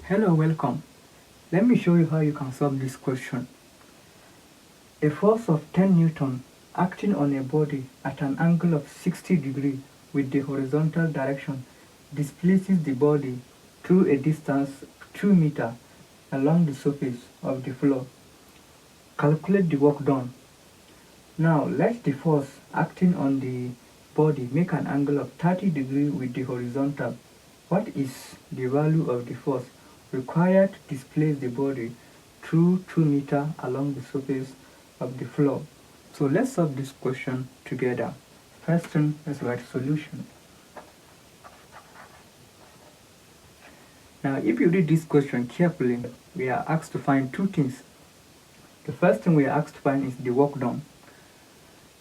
Hello, welcome. Let me show you how you can solve this question. A force of 10 Newton acting on a body at an angle of 60 degrees with the horizontal direction displaces the body through a distance 2 meters along the surface of the floor. Calculate the work done. Now let the force acting on the body make an angle of 30 degrees with the horizontal. What is the value of the force required to displace the body through 2 meters along the surface of the floor? So let's solve this question together. First thing, let's write solution. Now if you read this question carefully, we are asked to find two things. The first thing we are asked to find is the work done.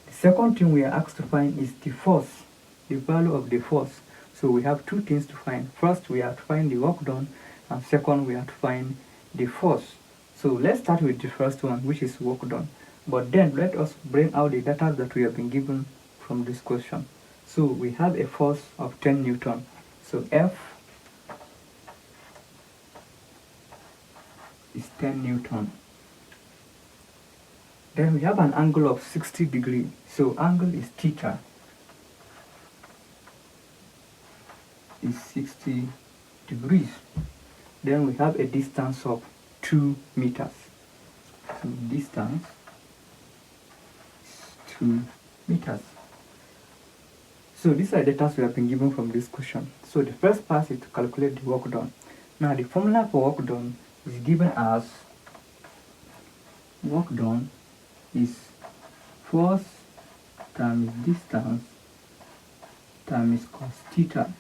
The second thing we are asked to find is the force, the value of the force. So we have two things to find. First, we have to find the work done, and second, we have to find the force. So let's start with the first one, which is work done. But then let us bring out the data that we have been given from this question. So we have a force of 10 Newton. So F is 10 Newton. Then we have an angle of 60 degrees. So angle is theta. Is 60 degrees. Then we have a distance of 2 meters. So distance is 2 meters. So these are the data we have been given from this question. So the first part is to calculate the work done. Now the formula for work done is given as work done is force times distance times cos theta.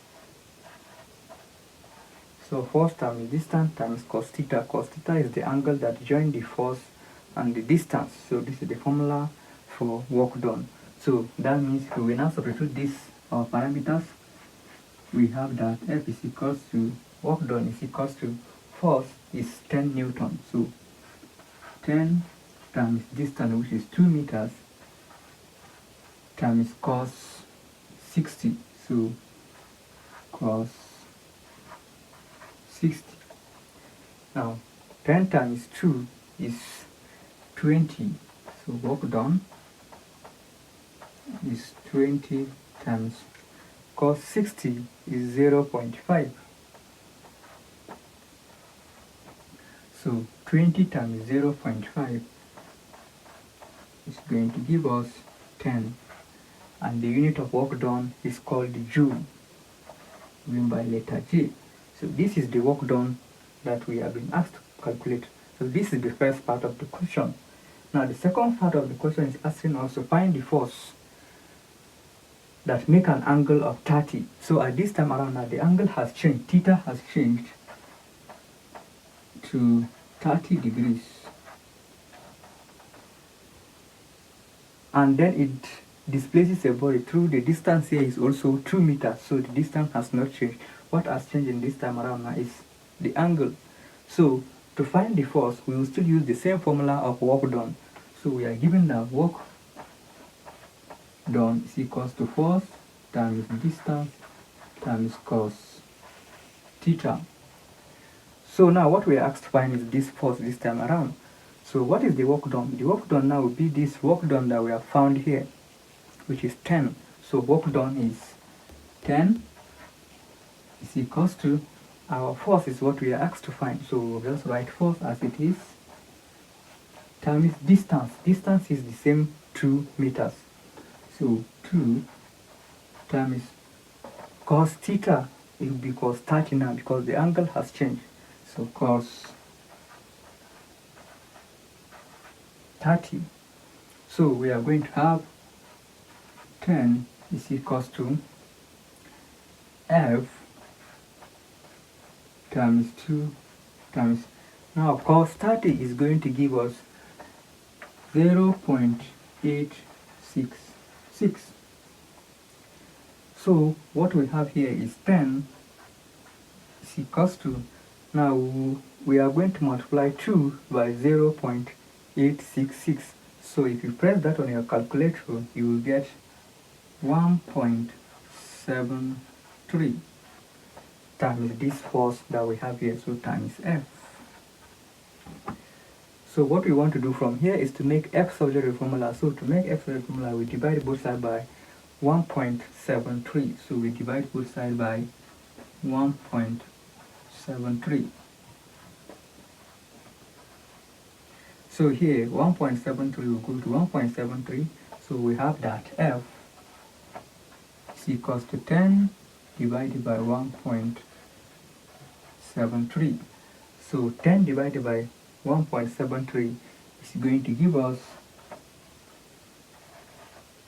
So force times distance times cos theta. Cos theta is the angle that joins the force and the distance. So this is the formula for work done. So that means we will now substitute these parameters. We have that F is equals to work done is equals to force is 10 Newton. So 10 times distance, which is 2 meters, times cos 60. So cos 60. Now 10 times 2 is 20. So work done is 20 times cos 60 is 0.5. So 20 times 0.5 is going to give us 10. And the unit of work done is called joule, given by letter J. So this is the work done that we have been asked to calculate. So this is the first part of the question. Now the second part of the question is asking us to find the force that make an angle of 30. So at this time around now, the angle has changed. Theta has changed to 30 degrees. And then it displaces a body through the distance here is also 2 meters. So the distance has not changed. What has changed in this time around now is the angle. So to find the force, we will still use the same formula of work done. So we are given that work done is equals to force times distance times cos theta. So now what we are asked to find is this force this time around. So what is the work done? The work done now will be this work done that we have found here, which is 10. So work done is 10 is equals to our force is what we are asked to find. So we'll just write force as it is times distance. Distance is the same 2 meters. So 2 times cos theta, it will be cos 30 now because the angle has changed. So cos 30. So we are going to have 10 is equals to F times 2 times, now cos 30 is going to give us 0.866. So what we have here is 10 is equals to, now we are going to multiply 2 by 0.866. So if you press that on your calculator, you will get 1.73 times this force that we have here, so times F. So what we want to do from here is to make F auxiliary formula. So to make F auxiliary formula, we divide both sides by 1.73. So we divide both sides by 1.73. So here 1.73 will go to 1.73. So we have that F is equals to 10 divided by 1.73. So 10 divided by 1.73 is going to give us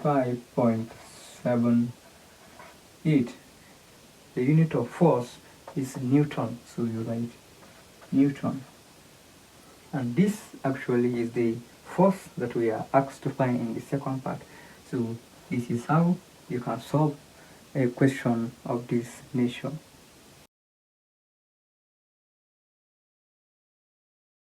5.78. The unit of force is Newton, so you write Newton. And this actually is the force that we are asked to find in the second part. So this is how you can solve a question of this nature.